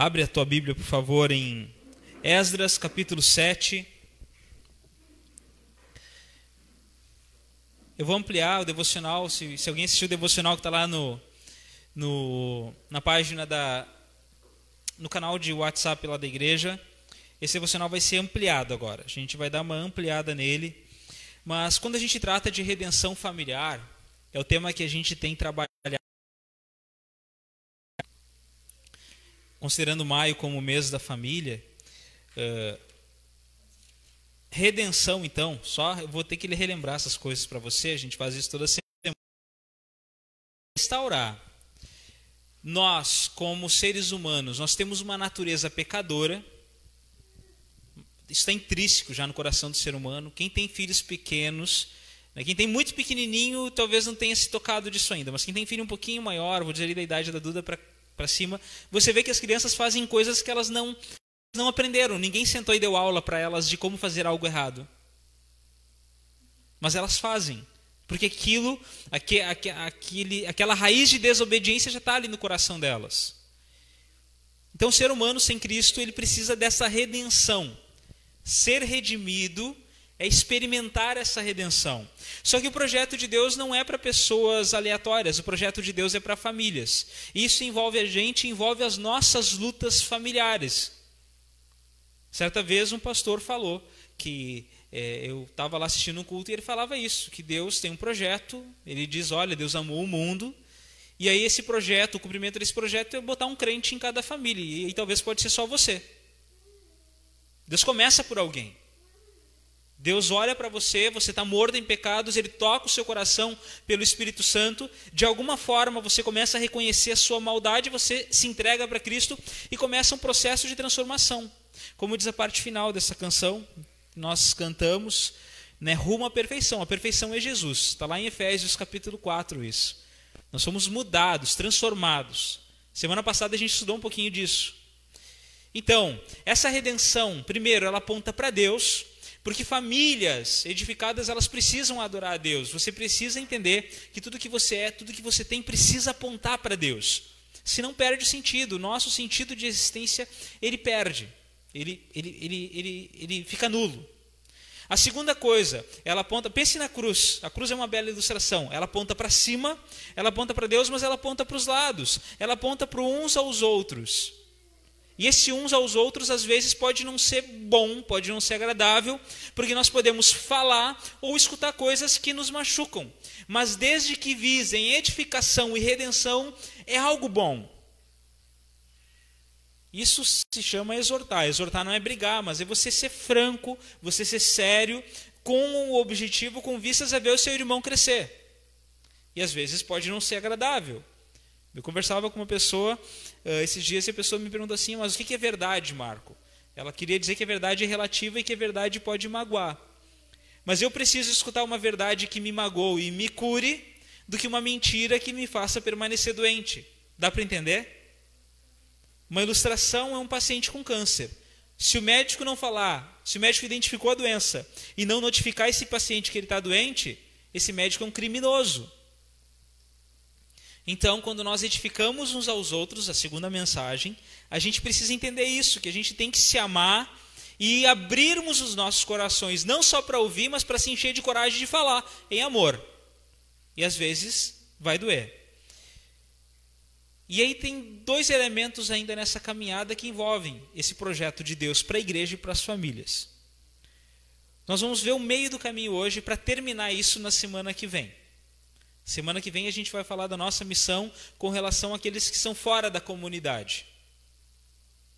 Abre a tua Bíblia, por favor, em Esdras, capítulo 7. Eu vou ampliar o devocional, se alguém assistiu o devocional que está lá na página no canal de WhatsApp lá da igreja. Esse devocional vai ser ampliado agora. A gente vai dar uma ampliada nele. Mas quando a gente trata de redenção familiar, é o tema que a gente tem trabalhado. Considerando maio como o mês da família, redenção, então, eu vou ter que relembrar essas coisas para você, a gente faz isso toda semana. Restaurar. Nós, como seres humanos, nós temos uma natureza pecadora, isso está intrínseco já no coração do ser humano. Quem tem filhos pequenos, quem tem muito pequenininho, talvez não tenha se tocado disso ainda, mas quem tem filho um pouquinho maior, vou dizer ali da idade da Duda para cima, você vê que as crianças fazem coisas que elas não aprenderam. Ninguém sentou e deu aula para elas de como fazer algo errado. Mas elas fazem. Porque aquela raiz de desobediência já está ali no coração delas. Então o ser humano sem Cristo, ele precisa dessa redenção. Ser redimido é experimentar essa redenção. Só que o projeto de Deus não é para pessoas aleatórias, o projeto de Deus é para famílias. Isso envolve a gente, envolve as nossas lutas familiares. Certa vez um pastor falou que eu estava lá assistindo um culto e ele falava isso, que Deus tem um projeto, ele diz, olha, Deus amou o mundo, e aí esse projeto, o cumprimento desse projeto é botar um crente em cada família, e aí talvez pode ser só você. Deus começa por alguém. Deus olha para você, você está morto em pecados, Ele toca o seu coração pelo Espírito Santo, de alguma forma você começa a reconhecer a sua maldade, você se entrega para Cristo e começa um processo de transformação. Como diz a parte final dessa canção, nós cantamos, rumo à perfeição. A perfeição é Jesus, está lá em Efésios capítulo 4 isso. Nós somos mudados, transformados. Semana passada a gente estudou um pouquinho disso. Então, essa redenção, primeiro, ela aponta para Deus, porque famílias edificadas, elas precisam adorar a Deus. Você precisa entender que tudo que você é, tudo que você tem, precisa apontar para Deus. Senão perde o sentido. O nosso sentido de existência, ele perde. Ele fica nulo. A segunda coisa, ela aponta, pense na cruz. A cruz é uma bela ilustração. Ela aponta para cima, ela aponta para Deus, mas ela aponta para os lados. Ela aponta para uns aos outros. E esse uns aos outros, às vezes, pode não ser bom, pode não ser agradável, porque nós podemos falar ou escutar coisas que nos machucam. Mas desde que visem edificação e redenção, é algo bom. Isso se chama exortar. Exortar não é brigar, mas é você ser franco, você ser sério, com o objetivo, com vistas a ver o seu irmão crescer. E às vezes pode não ser agradável. Eu conversava com uma pessoa esses dias e a pessoa me perguntou assim, mas o que é verdade, Marco? Ela queria dizer que a verdade é relativa e que a verdade pode magoar. Mas eu preciso escutar uma verdade que me magoe e me cure do que uma mentira que me faça permanecer doente. Dá para entender? Uma ilustração é um paciente com câncer. Se o médico não falar, se o médico identificou a doença e não notificar esse paciente que ele está doente, esse médico é um criminoso. Então, quando nós edificamos uns aos outros, a segunda mensagem, a gente precisa entender isso, que a gente tem que se amar e abrirmos os nossos corações, não só para ouvir, mas para se encher de coragem de falar, em amor. E às vezes vai doer. E aí tem dois elementos ainda nessa caminhada que envolvem esse projeto de Deus para a igreja e para as famílias. Nós vamos ver o meio do caminho hoje para terminar isso na semana que vem. Semana que vem a gente vai falar da nossa missão com relação àqueles que são fora da comunidade.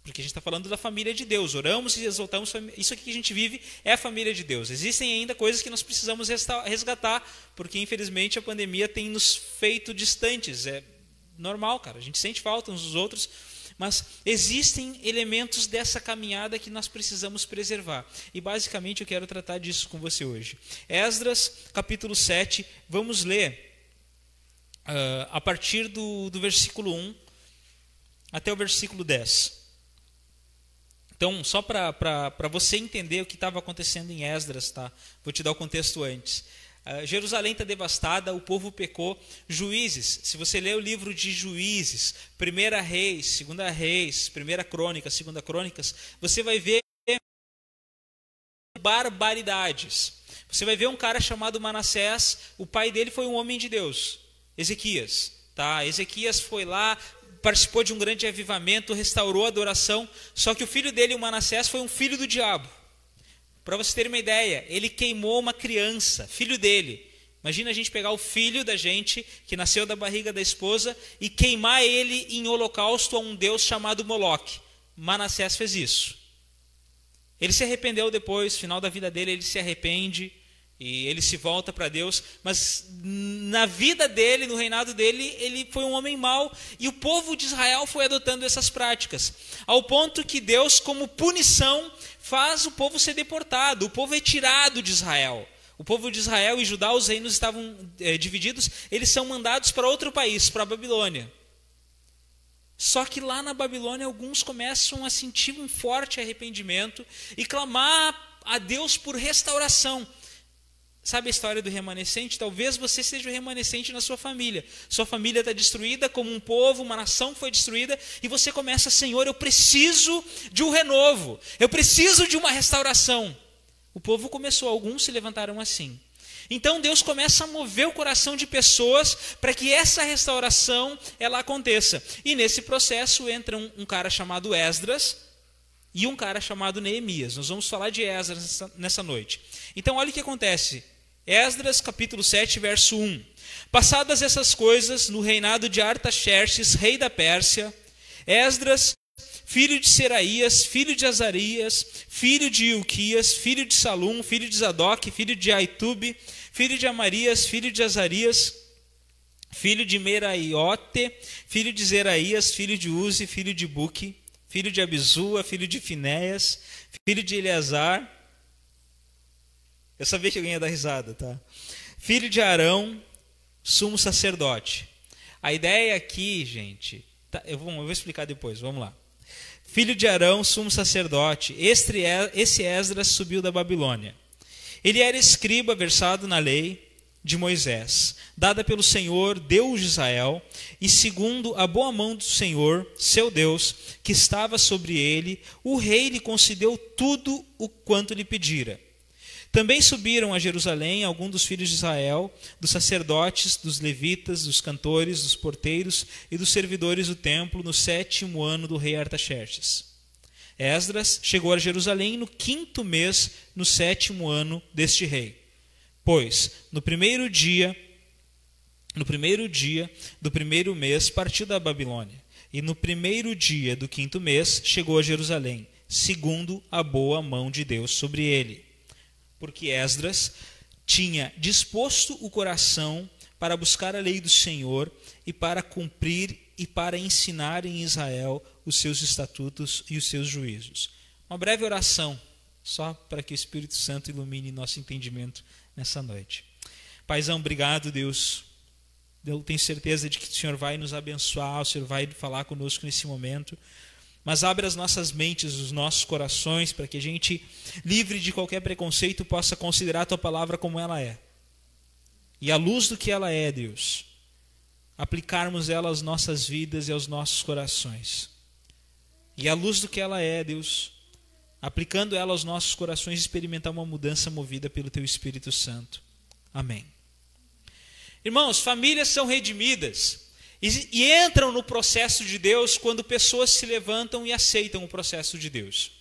Porque a gente está falando da família de Deus. Oramos e exaltamos. Isso aqui que a gente vive é a família de Deus. Existem ainda coisas que nós precisamos resgatar, porque infelizmente a pandemia tem nos feito distantes. É normal, cara. A gente sente falta uns dos outros. Mas existem elementos dessa caminhada que nós precisamos preservar. E basicamente eu quero tratar disso com você hoje. Esdras, capítulo 7. Vamos ler a partir do versículo 1 até o versículo 10. Então, só para você entender o que estava acontecendo em Esdras, tá? Vou te dar o contexto antes. Jerusalém está devastada, o povo pecou. Juízes, se você ler o livro de Juízes, 1 Reis, 2 Reis, 1 Crônicas, 2 Crônicas, você vai ver barbaridades. Você vai ver um cara chamado Manassés, o pai dele foi um homem de Deus, Ezequias. Tá? Ezequias foi lá, participou de um grande avivamento, restaurou a adoração, só que o filho dele, o Manassés, foi um filho do diabo. Para você ter uma ideia, ele queimou uma criança, filho dele. Imagina a gente pegar o filho da gente, que nasceu da barriga da esposa, e queimar ele em holocausto a um deus chamado Moloque. Manassés fez isso. Ele se arrependeu depois, no final da vida dele ele se arrepende, e ele se volta para Deus, mas na vida dele, no reinado dele, ele foi um homem mau, e o povo de Israel foi adotando essas práticas, ao ponto que Deus, como punição, faz o povo ser deportado, o povo é tirado de Israel. O povo de Israel e Judá, os reinos estavam divididos, eles são mandados para outro país, para a Babilônia. Só que lá na Babilônia, alguns começam a sentir um forte arrependimento e clamar a Deus por restauração. Sabe a história do remanescente? Talvez você seja o remanescente na sua família. Sua família está destruída como um povo, uma nação foi destruída, e você começa, Senhor, eu preciso de um renovo, eu preciso de uma restauração. O povo começou, alguns se levantaram assim. Então Deus começa a mover o coração de pessoas para que essa restauração ela aconteça. E nesse processo entra um cara chamado Esdras e um cara chamado Neemias. Nós vamos falar de Esdras nessa noite. Então olha o que acontece. Esdras capítulo 7, verso 1. Passadas essas coisas, no reinado de Artaxerxes, rei da Pérsia, Esdras, filho de Seraías, filho de Azarias, filho de Ilquias, filho de Salum, filho de Zadok, filho de Aitube, filho de Amarias, filho de Azarias, filho de Meraiote, filho de Zeraías, filho de Uzi, filho de Buque, filho de Abizua, filho de Finéias, filho de Eleazar. Eu sabia que alguém ia dar risada, tá? Filho de Arão, sumo sacerdote. A ideia aqui, gente, tá, eu vou explicar depois, vamos lá. Filho de Arão, sumo sacerdote, esse Esdras subiu da Babilônia. Ele era escriba versado na lei de Moisés, dada pelo Senhor, Deus de Israel, e segundo a boa mão do Senhor, seu Deus, que estava sobre ele, o rei lhe concedeu tudo o quanto lhe pedira. Também subiram a Jerusalém alguns dos filhos de Israel, dos sacerdotes, dos levitas, dos cantores, dos porteiros e dos servidores do templo, no 7º ano do rei Artaxerxes. Esdras chegou a Jerusalém no 5º mês, no 7º ano deste rei. Pois, no primeiro dia do primeiro mês, partiu da Babilônia, e no primeiro dia do 5º mês, chegou a Jerusalém, segundo a boa mão de Deus sobre ele. Porque Esdras tinha disposto o coração para buscar a lei do Senhor e para cumprir e para ensinar em Israel os seus estatutos e os seus juízos. Uma breve oração, só para que o Espírito Santo ilumine nosso entendimento nessa noite. Paizão, obrigado, Deus. Eu tenho certeza de que o Senhor vai nos abençoar, o Senhor vai falar conosco nesse momento. Mas abre as nossas mentes, os nossos corações, para que a gente, livre de qualquer preconceito, possa considerar a Tua palavra como ela é. E à luz do que ela é, Deus, aplicarmos ela às nossas vidas e aos nossos corações. E à luz do que ela é, Deus, aplicando ela aos nossos corações, experimentar uma mudança movida pelo Teu Espírito Santo. Amém. Irmãos, famílias são redimidas e entram no processo de Deus quando pessoas se levantam e aceitam o processo de Deus.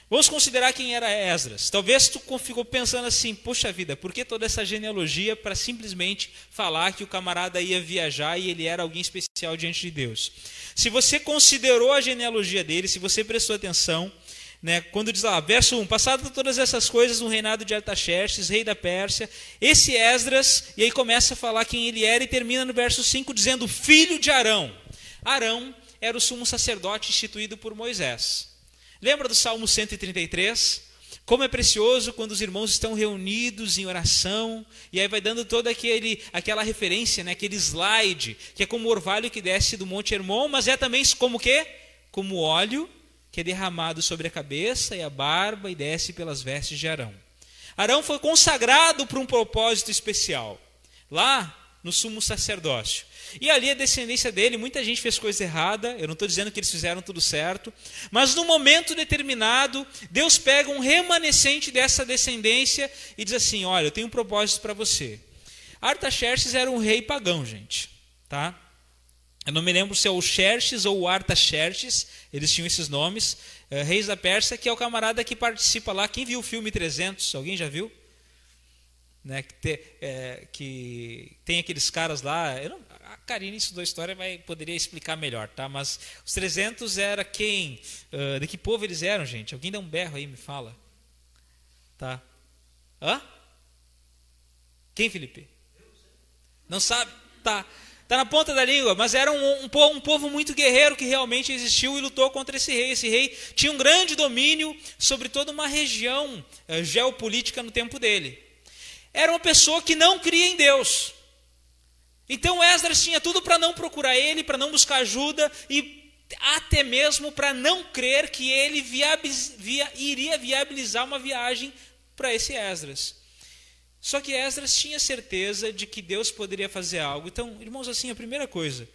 Vamos considerar quem era Esdras. Talvez tu ficou pensando assim, poxa vida, por que toda essa genealogia para simplesmente falar que o camarada ia viajar e ele era alguém especial diante de Deus? Se você considerou a genealogia dele, se você prestou atenção, né, quando diz lá, verso 1, passado todas essas coisas no reinado de Artaxerxes, rei da Pérsia, esse Esdras, e aí começa a falar quem ele era e termina no verso 5 dizendo, filho de Arão. Arão era o sumo sacerdote instituído por Moisés. Lembra do Salmo 133? Como é precioso quando os irmãos estão reunidos em oração, e aí vai dando toda aquela referência, né, aquele slide, que é como o orvalho que desce do Monte Hermon, mas é também como o quê? Como óleo que é derramado sobre a cabeça e a barba e desce pelas vestes de Arão. Arão foi consagrado para um propósito especial, lá no sumo sacerdócio. E ali a descendência dele, muita gente fez coisa errada, eu não estou dizendo que eles fizeram tudo certo, mas num momento determinado, Deus pega um remanescente dessa descendência e diz assim, olha, eu tenho um propósito para você. Artaxerxes era um rei pagão, gente, tá? Eu não me lembro se é o Xerxes ou o Artaxerxes, eles tinham esses nomes, reis da Pérsia, que é o camarada que participa lá. Quem viu o filme 300? Alguém já viu? Né, que tem aqueles caras lá, a Karine estudou história, poderia explicar melhor, tá? Mas os 300 era quem? De que povo eles eram, gente? Alguém dá um berro aí, me fala. Tá? Hã? Quem, Felipe? Não sabe? Tá na ponta da língua, mas era um povo muito guerreiro que realmente existiu e lutou contra esse rei. Esse rei tinha um grande domínio sobre toda uma região geopolítica no tempo dele. Era uma pessoa que não cria em Deus. Então Esdras tinha tudo para não procurar ele, para não buscar ajuda e até mesmo para não crer que ele iria viabilizar uma viagem para esse Esdras. Só que Esdras tinha certeza de que Deus poderia fazer algo. Então, irmãos, assim, a primeira coisa,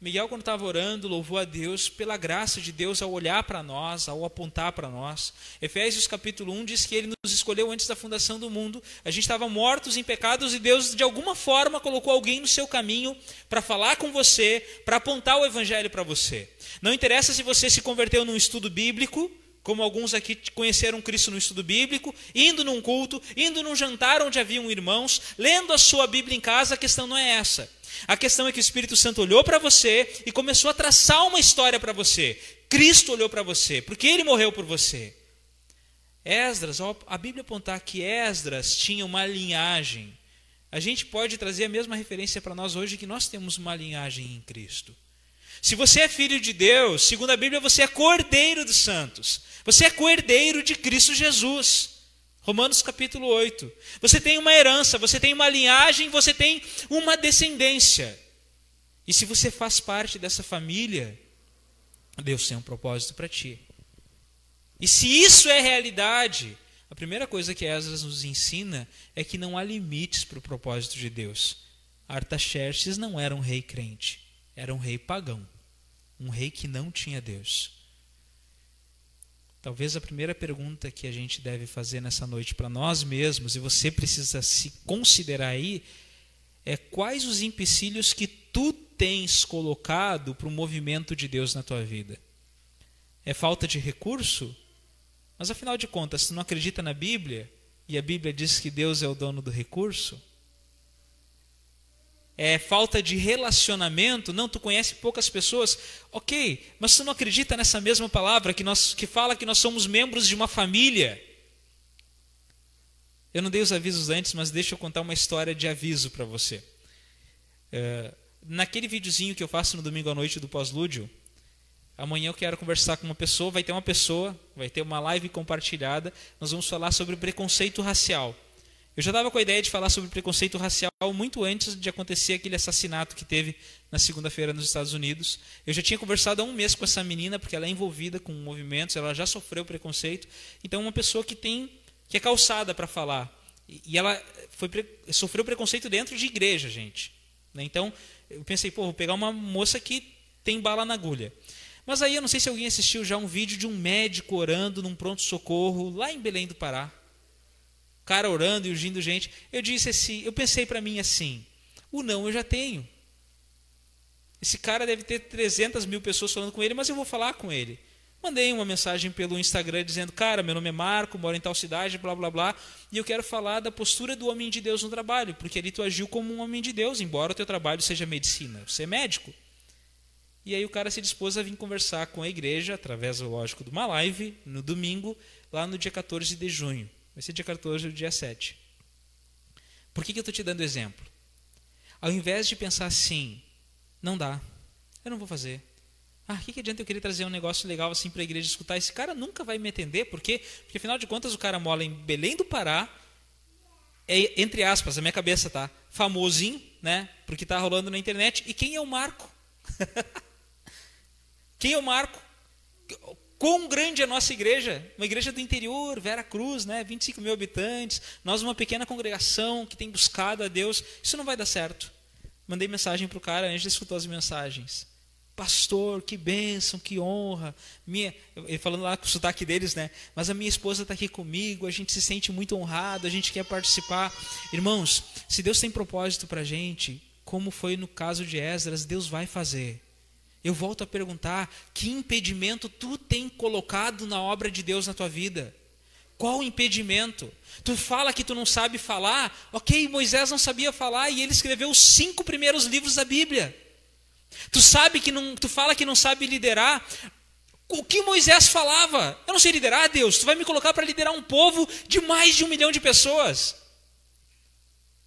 Miguel, quando estava orando, louvou a Deus pela graça de Deus ao olhar para nós, ao apontar para nós. Efésios capítulo 1 diz que ele nos escolheu antes da fundação do mundo. A gente estava mortos em pecados e Deus, de alguma forma, colocou alguém no seu caminho para falar com você, para apontar o evangelho para você. Não interessa se você se converteu num estudo bíblico, como alguns aqui conheceram Cristo no estudo bíblico, indo num culto, indo num jantar onde haviam irmãos, lendo a sua Bíblia em casa, a questão não é essa. A questão é que o Espírito Santo olhou para você e começou a traçar uma história para você. Cristo olhou para você, porque Ele morreu por você. Esdras, a Bíblia apontar que Esdras tinha uma linhagem. A gente pode trazer a mesma referência para nós hoje, que nós temos uma linhagem em Cristo. Se você é filho de Deus, segundo a Bíblia, você é cordeiro dos santos. Você é cordeiro de Cristo Jesus. Romanos capítulo 8. Você tem uma herança, você tem uma linhagem, você tem uma descendência. E se você faz parte dessa família, Deus tem um propósito para ti. E se isso é realidade, a primeira coisa que Esdras nos ensina é que não há limites para o propósito de Deus. Artaxerxes não era um rei crente, era um rei pagão. Um rei que não tinha Deus. Talvez a primeira pergunta que a gente deve fazer nessa noite para nós mesmos, e você precisa se considerar aí, é quais os empecilhos que tu tens colocado para o movimento de Deus na tua vida? É falta de recurso? Mas afinal de contas, se tu não acredita na Bíblia, e a Bíblia diz que Deus é o dono do recurso, é falta de relacionamento? Não, tu conhece poucas pessoas, ok, mas tu não acredita nessa mesma palavra que fala que nós somos membros de uma família? Eu não dei os avisos antes, mas deixa eu contar uma história de aviso para você. Naquele videozinho que eu faço no domingo à noite do pós-lúdio, amanhã eu quero conversar com uma pessoa, vai ter uma live compartilhada, nós vamos falar sobre preconceito racial. Eu já estava com a ideia de falar sobre preconceito racial muito antes de acontecer aquele assassinato que teve na segunda-feira nos Estados Unidos. Eu já tinha conversado há um mês com essa menina, porque ela é envolvida com movimentos, ela já sofreu preconceito. Então, uma pessoa que é calçada para falar. E ela sofreu preconceito dentro de igreja, gente. Então, eu pensei, vou pegar uma moça que tem bala na agulha. Mas aí, eu não sei se alguém assistiu já um vídeo de um médico orando num pronto-socorro lá em Belém do Pará. Cara orando e ungindo gente. Eu pensei para mim assim, o não eu já tenho. Esse cara deve ter 300 mil pessoas falando com ele, mas eu vou falar com ele. Mandei uma mensagem pelo Instagram dizendo, cara, meu nome é Marco, moro em tal cidade, blá, blá, blá, e eu quero falar da postura do homem de Deus no trabalho, porque ali tu agiu como um homem de Deus, embora o teu trabalho seja medicina, você é médico. E aí o cara se dispôs a vir conversar com a igreja, através, lógico, de uma live, no domingo, lá no dia 14 de junho. Vai ser dia 14 ou dia 7. Por que eu estou te dando exemplo? Ao invés de pensar assim, não dá, eu não vou fazer. O que adianta eu querer trazer um negócio legal assim para a igreja escutar? Esse cara nunca vai me entender, porque afinal de contas o cara mora em Belém do Pará, é, entre aspas, a minha cabeça tá, famosinho, né? Porque tá rolando na internet. E quem é o Marco? Quem é o Marco? Quão grande é a nossa igreja? Uma igreja do interior, Vera Cruz, né? 25 mil habitantes. Nós uma pequena congregação que tem buscado a Deus. Isso não vai dar certo. Mandei mensagem para o cara, a Ângela escutou as mensagens. Pastor, que bênção, que honra. Ele falando lá com o sotaque deles, né? Mas a minha esposa está aqui comigo, a gente se sente muito honrado, a gente quer participar. Irmãos, se Deus tem propósito para a gente, como foi no caso de Esdras, Deus vai fazer. Eu volto a perguntar, que impedimento tu tem colocado na obra de Deus na tua vida? Qual o impedimento? Tu fala que tu não sabe falar, ok, Moisés não sabia falar e ele escreveu os 5 primeiros livros da Bíblia. Tu fala que não sabe liderar. O que Moisés falava? Eu não sei liderar, Deus. Tu vai me colocar para liderar um povo de mais de 1 milhão de pessoas.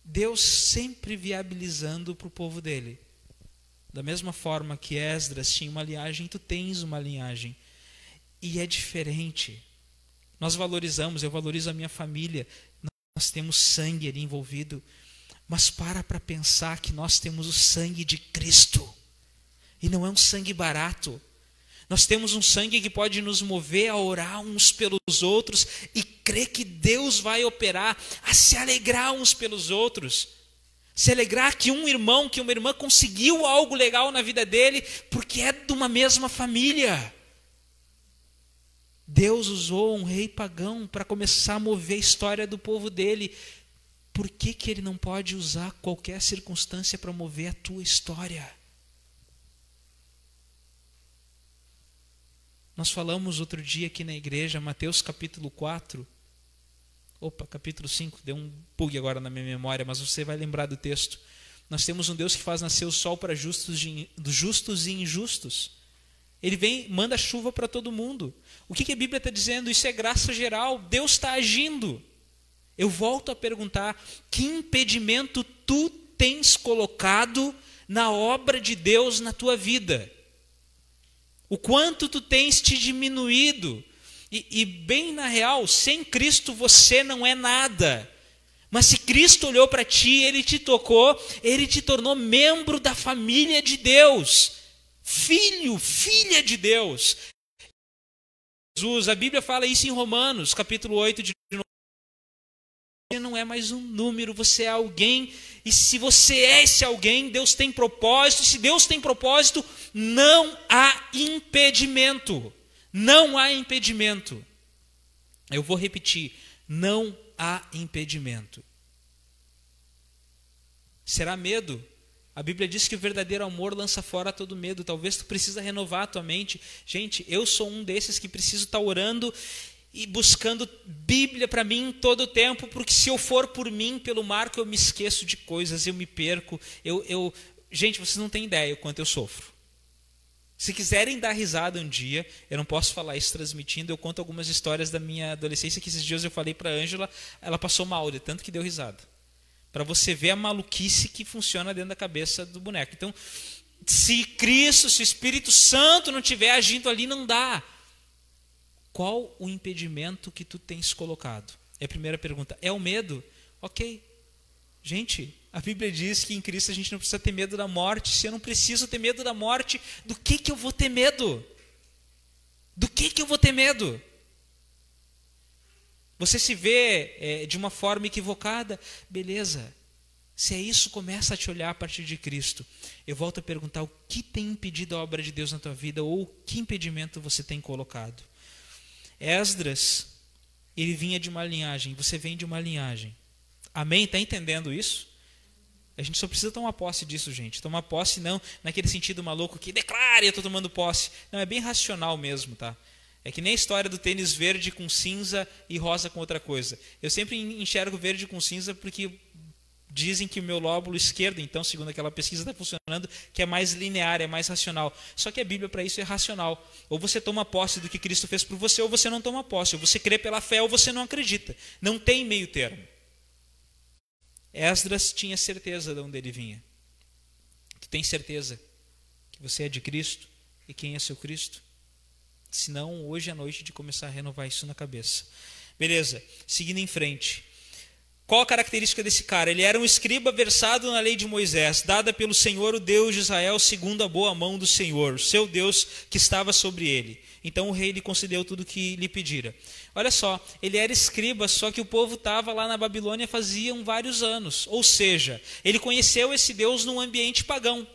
Deus sempre viabilizando para o povo dele. Da mesma forma que Esdras tinha uma linhagem, tu tens uma linhagem. E é diferente. Nós valorizamos, eu valorizo a minha família. Nós temos sangue ali envolvido. Mas para pensar que nós temos o sangue de Cristo. E não é um sangue barato. Nós temos um sangue que pode nos mover a orar uns pelos outros e crer que Deus vai operar, a se alegrar uns pelos outros. Se alegrar que um irmão, que uma irmã conseguiu algo legal na vida dele, porque é de uma mesma família. Deus usou um rei pagão para começar a mover a história do povo dele. Por que ele não pode usar qualquer circunstância para mover a tua história? Nós falamos outro dia aqui na igreja, Mateus capítulo 4. Capítulo 5, deu um bug agora na minha memória, mas você vai lembrar do texto. Nós temos um Deus que faz nascer o sol para justos e injustos. Ele vem, manda chuva para todo mundo. O que a Bíblia está dizendo? Isso é graça geral, Deus está agindo. Eu volto a perguntar, que impedimento tu tens colocado na obra de Deus na tua vida? O quanto tu tens te diminuído? E bem na real, sem Cristo você não é nada. Mas se Cristo olhou para ti, Ele te tocou, Ele te tornou membro da família de Deus. Filho, filha de Deus. Jesus, a Bíblia fala isso em Romanos, capítulo 8 de novo. Você não é mais um número, você é alguém. E se você é esse alguém, Deus tem propósito. E se Deus tem propósito, não há impedimento. Não há impedimento. Eu vou repetir. Não há impedimento. Será medo? A Bíblia diz que o verdadeiro amor lança fora todo medo. Talvez tu precisa renovar a tua mente. Gente, eu sou um desses que preciso estar orando e buscando Bíblia para mim todo o tempo, porque se eu for por mim, pelo Marco, eu me esqueço de coisas, eu me perco. Gente, vocês não têm ideia o quanto eu sofro. Se quiserem dar risada um dia, eu não posso falar isso transmitindo, eu conto algumas histórias da minha adolescência que esses dias eu falei para a Ângela, ela passou mal, de tanto que deu risada. Para você ver a maluquice que funciona dentro da cabeça do boneco. Então, se Cristo, se o Espírito Santo não estiver agindo ali, não dá. Qual o impedimento que tu tens colocado? É a primeira pergunta. É o medo? Ok. Gente, a Bíblia diz que em Cristo a gente não precisa ter medo da morte. Se eu não preciso ter medo da morte, do que eu vou ter medo? Do que eu vou ter medo? Você se vê de uma forma equivocada? Beleza. Se é isso, começa a te olhar a partir de Cristo. Eu volto a perguntar, o que tem impedido a obra de Deus na tua vida? Ou que impedimento você tem colocado? Esdras, ele vinha de uma linhagem, você vem de uma linhagem. Amém? Está entendendo isso? A gente só precisa tomar posse disso, gente. Tomar posse não naquele sentido maluco que declara, eu estou tomando posse. Não, é bem racional mesmo, tá? É que nem a história do tênis verde com cinza e rosa com outra coisa. Eu sempre enxergo verde com cinza porque dizem que o meu lóbulo esquerdo, então, segundo aquela pesquisa, está funcionando, que é mais linear, é mais racional. Só que a Bíblia para isso é racional. Ou você toma posse do que Cristo fez por você, ou você não toma posse. Ou você crê pela fé, ou você não acredita. Não tem meio termo. Esdras tinha certeza de onde ele vinha. Tu tem certeza que você é de Cristo e quem é seu Cristo? Se não, hoje é a noite de começar a renovar isso na cabeça. Beleza, seguindo em frente. Qual a característica desse cara? Ele era um escriba versado na lei de Moisés, dada pelo Senhor, o Deus de Israel, segundo a boa mão do Senhor, seu Deus que estava sobre ele. Então o rei lhe concedeu tudo o que lhe pedira. Olha só, ele era escriba, só que o povo estava lá na Babilônia faziam vários anos. Ou seja, ele conheceu esse Deus num ambiente pagão.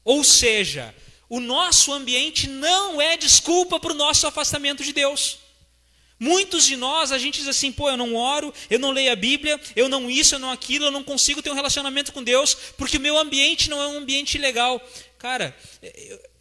Ou seja, o nosso ambiente não é desculpa para o nosso afastamento de Deus. Muitos de nós, a gente diz assim, pô, eu não oro, eu não leio a Bíblia, eu não isso, eu não aquilo, eu não consigo ter um relacionamento com Deus, porque o meu ambiente não é um ambiente legal. Cara,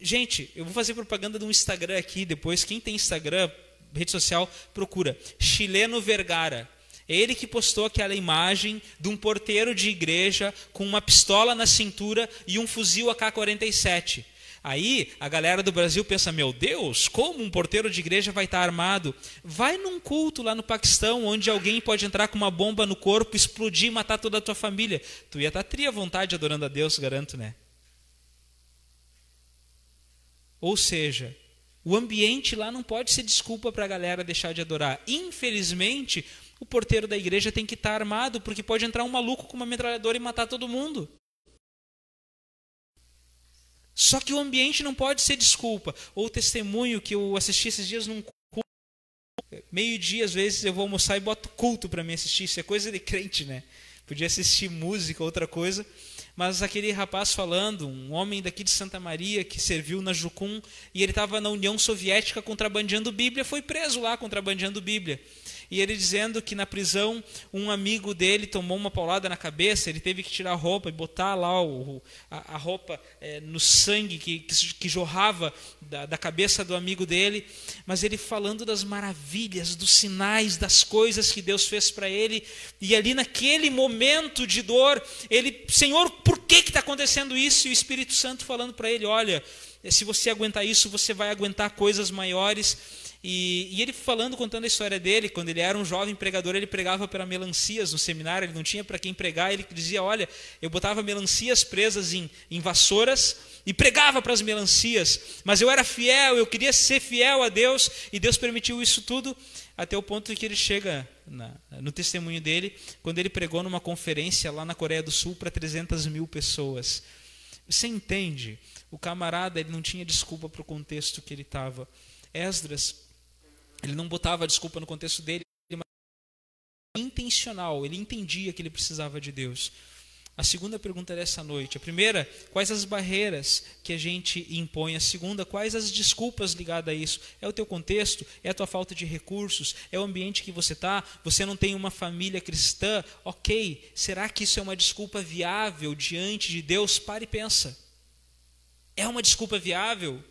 gente, eu vou fazer propaganda de um Instagram aqui depois, quem tem Instagram, rede social, procura, Chileno Vergara. É ele que postou aquela imagem de um porteiro de igreja com uma pistola na cintura e um fuzil AK-47. Aí a galera do Brasil pensa, meu Deus, como um porteiro de igreja vai estar armado? Vai num culto lá no Paquistão, onde alguém pode entrar com uma bomba no corpo, explodir e matar toda a tua família. Tu ia estar tri à vontade adorando a Deus, garanto, né? Ou seja, o ambiente lá não pode ser desculpa para a galera deixar de adorar. Infelizmente, o porteiro da igreja tem que estar armado, porque pode entrar um maluco com uma metralhadora e matar todo mundo. Só que o ambiente não pode ser desculpa. Ou o testemunho que eu assisti esses dias num culto. Meio-dia, às vezes, eu vou almoçar e boto culto para me assistir. Isso é coisa de crente, né? Podia assistir música, outra coisa. Mas aquele rapaz falando, um homem daqui de Santa Maria, que serviu na Jucum, e ele estava na União Soviética contrabandeando Bíblia, foi preso lá contrabandeando Bíblia. E ele dizendo que na prisão um amigo dele tomou uma paulada na cabeça, ele teve que tirar a roupa e botar lá a roupa no sangue que jorrava da cabeça do amigo dele, mas ele falando das maravilhas, dos sinais, das coisas que Deus fez para ele, e ali naquele momento de dor, ele, Senhor, por que está acontecendo isso? E o Espírito Santo falando para ele, olha, se você aguentar isso, você vai aguentar coisas maiores. E ele falando, contando a história dele, quando ele era um jovem pregador, ele pregava para melancias no seminário, ele não tinha para quem pregar, ele dizia, olha, eu botava melancias presas em vassouras e pregava para as melancias, mas eu era fiel, eu queria ser fiel a Deus, e Deus permitiu isso tudo, até o ponto que ele chega no testemunho dele, quando ele pregou numa conferência lá na Coreia do Sul para 300 mil pessoas. Você entende? O camarada, ele não tinha desculpa para o contexto que ele estava. Esdras, ele não botava a desculpa no contexto dele, mas intencional, ele entendia que ele precisava de Deus. A segunda pergunta dessa noite, a primeira, quais as barreiras que a gente impõe? A segunda, quais as desculpas ligadas a isso? É o teu contexto? É a tua falta de recursos? É o ambiente que você está? Você não tem uma família cristã? Ok, será que isso é uma desculpa viável diante de Deus? Para e pensa. É uma desculpa viável?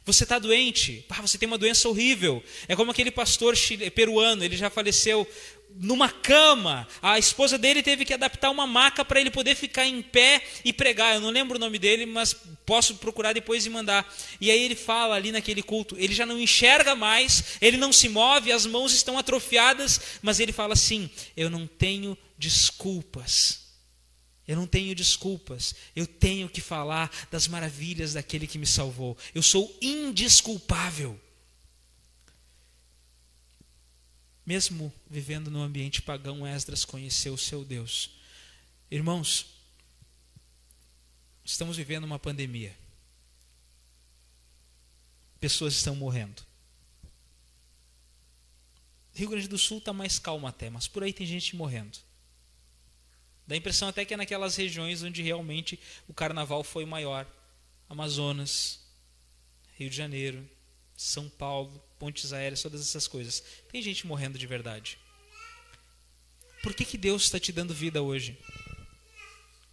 Você está doente, você tem uma doença horrível. É como aquele pastor peruano, ele já faleceu numa cama. A esposa dele teve que adaptar uma maca para ele poder ficar em pé e pregar. Eu não lembro o nome dele, mas posso procurar depois e mandar. E aí ele fala ali naquele culto, ele já não enxerga mais, ele não se move, as mãos estão atrofiadas, mas ele fala assim, eu não tenho desculpas. Eu não tenho desculpas, eu tenho que falar das maravilhas daquele que me salvou. Eu sou indesculpável. Mesmo vivendo num ambiente pagão, Esdras conheceu o seu Deus. Irmãos, estamos vivendo uma pandemia. Pessoas estão morrendo. Rio Grande do Sul está mais calmo até, mas por aí tem gente morrendo. Dá a impressão até que é naquelas regiões onde realmente o carnaval foi maior. Amazonas, Rio de Janeiro, São Paulo, pontes aéreas, todas essas coisas. Tem gente morrendo de verdade. Por que Deus está te dando vida hoje?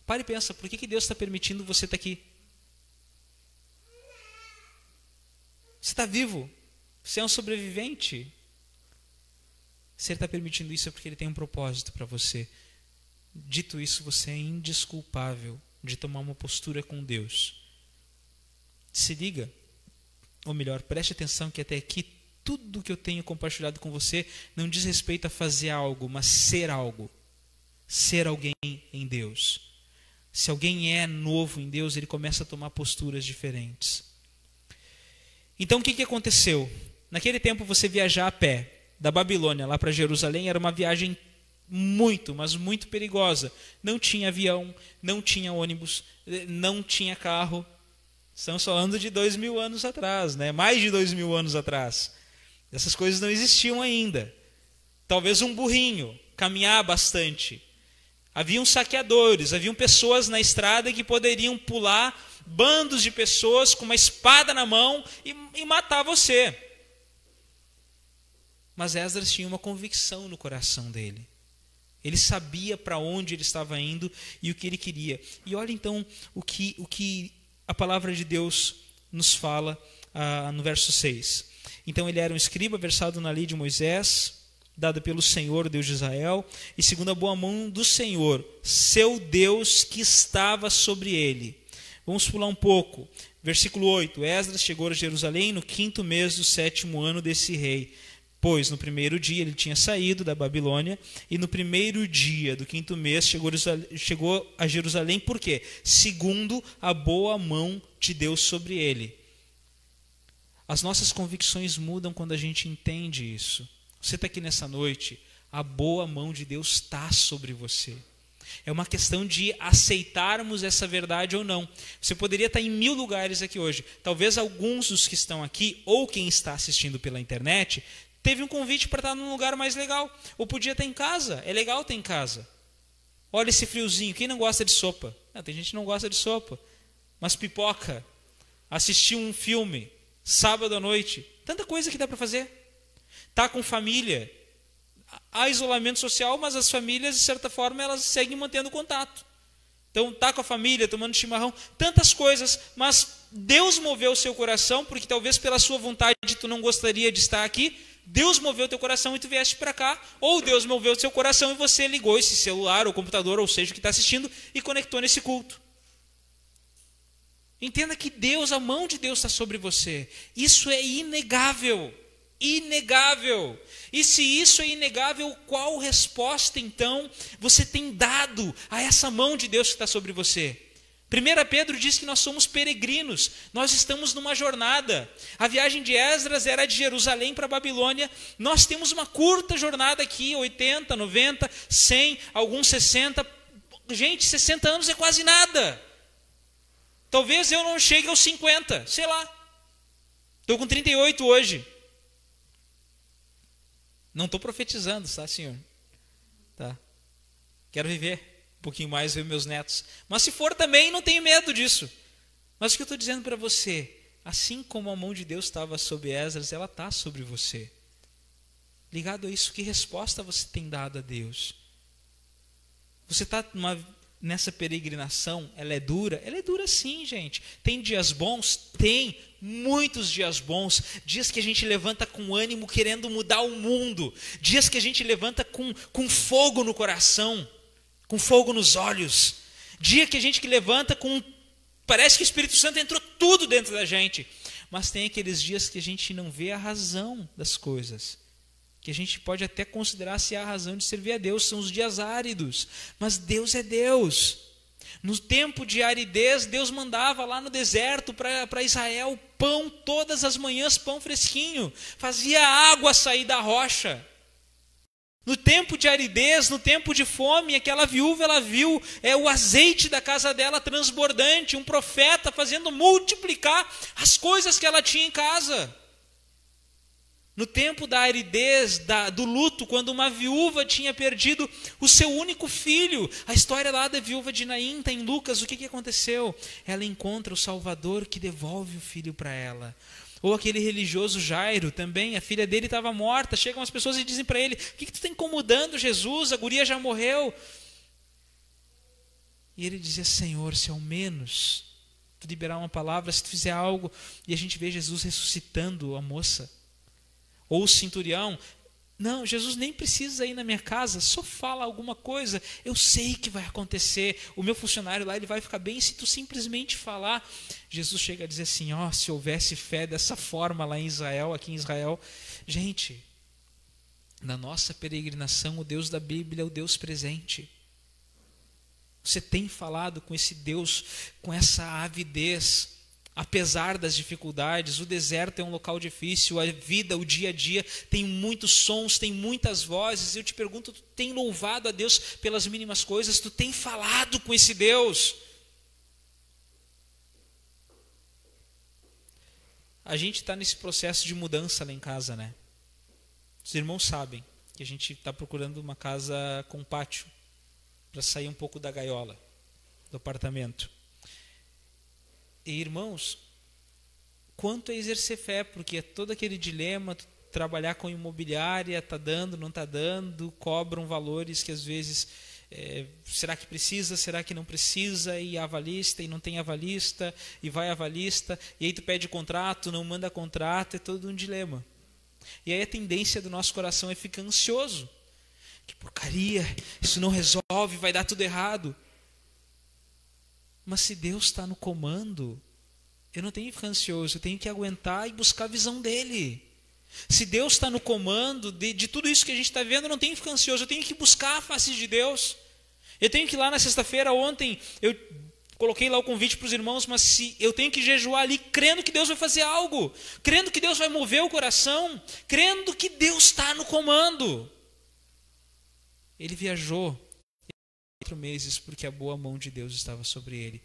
Pare e pensa, por que Deus está permitindo você estar aqui? Você está vivo, você é um sobrevivente. Se Ele está permitindo isso é porque Ele tem um propósito para você. Dito isso, você é indesculpável de tomar uma postura com Deus. Se liga, ou melhor, preste atenção que até aqui tudo que eu tenho compartilhado com você não diz respeito a fazer algo, mas ser algo. Ser alguém em Deus. Se alguém é novo em Deus, ele começa a tomar posturas diferentes. Então o que aconteceu? Naquele tempo você viajar a pé da Babilônia lá para Jerusalém era uma viagem muito, mas muito perigosa. Não tinha avião, não tinha ônibus, não tinha carro. Estamos falando de 2000 anos atrás, né? Mais de 2000 anos atrás. Essas coisas não existiam ainda. Talvez um burrinho, caminhar bastante. Haviam saqueadores, haviam pessoas na estrada que poderiam pular, bandos de pessoas com uma espada na mão e matar você. Mas Esdras tinha uma convicção no coração dele. Ele sabia para onde ele estava indo e o que ele queria. E olha então o que a palavra de Deus nos fala no verso 6. Então ele era um escriba versado na lei de Moisés, dada pelo Senhor, Deus de Israel, e segundo a boa mão do Senhor, seu Deus que estava sobre ele. Vamos pular um pouco. Versículo 8. Esdras chegou a Jerusalém no 5º mês do 7º ano desse rei. Pois no primeiro dia ele tinha saído da Babilônia, e no primeiro dia do 5º mês chegou a Jerusalém. Por quê? Segundo a boa mão de Deus sobre ele. As nossas convicções mudam quando a gente entende isso. Você está aqui nessa noite, a boa mão de Deus está sobre você. É uma questão de aceitarmos essa verdade ou não. Você poderia estar em 1000 lugares aqui hoje. Talvez alguns dos que estão aqui, ou quem está assistindo pela internet, teve um convite para estar num lugar mais legal. Ou podia estar em casa. É legal estar em casa. Olha esse friozinho. Quem não gosta de sopa? Tem gente que não gosta de sopa. Mas pipoca, assistir um filme, sábado à noite. Tanta coisa que dá para fazer. Tá com família. Há isolamento social, mas as famílias, de certa forma, elas seguem mantendo contato. Então, tá com a família, tomando chimarrão, tantas coisas, mas Deus moveu o seu coração, porque talvez pela sua vontade tu não gostaria de estar aqui, Deus moveu o teu coração e tu vieste para cá, ou Deus moveu o seu coração e você ligou esse celular ou computador, ou seja, o que está assistindo, e conectou nesse culto. Entenda que Deus, a mão de Deus está sobre você. Isso é inegável. Inegável. E se isso é inegável, qual resposta então você tem dado a essa mão de Deus que está sobre você? 1 Pedro diz que nós somos peregrinos, nós estamos numa jornada. A viagem de Esdras era de Jerusalém para a Babilônia. Nós temos uma curta jornada aqui, 80, 90, 100, alguns 60. Gente, 60 anos é quase nada. Talvez eu não chegue aos 50, sei lá. Estou com 38 hoje. Não estou profetizando, tá, Senhor? Tá. Quero viver um pouquinho mais, ver meus netos. Mas se for também, não tenho medo disso. Mas o que eu estou dizendo para você, assim como a mão de Deus estava sobre Esdras, ela está sobre você. Ligado a isso, que resposta você tem dado a Deus? Você está nessa peregrinação, ela é dura? Ela é dura sim, gente. Tem dias bons? Tem. Muitos dias bons, dias que a gente levanta com ânimo querendo mudar o mundo, dias que a gente levanta com fogo no coração, com fogo nos olhos, dia que a gente levanta parece que o Espírito Santo entrou tudo dentro da gente, mas tem aqueles dias que a gente não vê a razão das coisas, que a gente pode até considerar se há a razão de servir a Deus, são os dias áridos, mas Deus é Deus. No tempo de aridez, Deus mandava lá no deserto para Israel pão todas as manhãs, pão fresquinho. Fazia água sair da rocha. No tempo de aridez, no tempo de fome, aquela viúva, ela viu o azeite da casa dela transbordante, um profeta fazendo multiplicar as coisas que ela tinha em casa. No tempo da aridez, do luto, quando uma viúva tinha perdido o seu único filho, a história lá da viúva de Naim está em Lucas, o que aconteceu? Ela encontra o Salvador que devolve o filho para ela. Ou aquele religioso Jairo também, a filha dele estava morta, chegam as pessoas e dizem para ele, o que tu está incomodando Jesus, a guria já morreu. E ele dizia, Senhor, se ao menos tu liberar uma palavra, se tu fizer algo, e a gente vê Jesus ressuscitando a moça. Ou o centurião, não, Jesus nem precisa ir na minha casa, só fala alguma coisa, eu sei que vai acontecer, o meu funcionário lá ele vai ficar bem se tu simplesmente falar. Jesus chega a dizer assim, se houvesse fé dessa forma lá em Israel, aqui em Israel, gente, na nossa peregrinação o Deus da Bíblia é o Deus presente. Você tem falado com esse Deus, com essa avidez, apesar das dificuldades. O deserto é um local difícil, a vida, o dia a dia tem muitos sons, tem muitas vozes. Eu te pergunto, tu tem louvado a Deus pelas mínimas coisas? Tu tem falado com esse Deus? A gente está nesse processo de mudança lá em casa, né? Os irmãos sabem que a gente está procurando uma casa com pátio, para sair um pouco da gaiola, do apartamento. E, irmãos, quanto a exercer fé, porque é todo aquele dilema, trabalhar com imobiliária, está dando, não está dando, cobram valores que às vezes, será que precisa, será que não precisa, e avalista, e não tem avalista, e vai avalista, e aí tu pede contrato, não manda contrato, é todo um dilema. E aí a tendência do nosso coração é ficar ansioso. Que porcaria, isso não resolve, vai dar tudo errado. Mas se Deus está no comando, eu não tenho que ficar ansioso, eu tenho que aguentar e buscar a visão dele. Se Deus está no comando de tudo isso que a gente está vendo, eu não tenho que ficar ansioso, eu tenho que buscar a face de Deus. Eu tenho que ir lá na sexta-feira, ontem, eu coloquei lá o convite para os irmãos, mas se eu tenho que jejuar ali, crendo que Deus vai fazer algo, crendo que Deus vai mover o coração, crendo que Deus está no comando. Ele viajou 4 meses porque a boa mão de Deus estava sobre ele.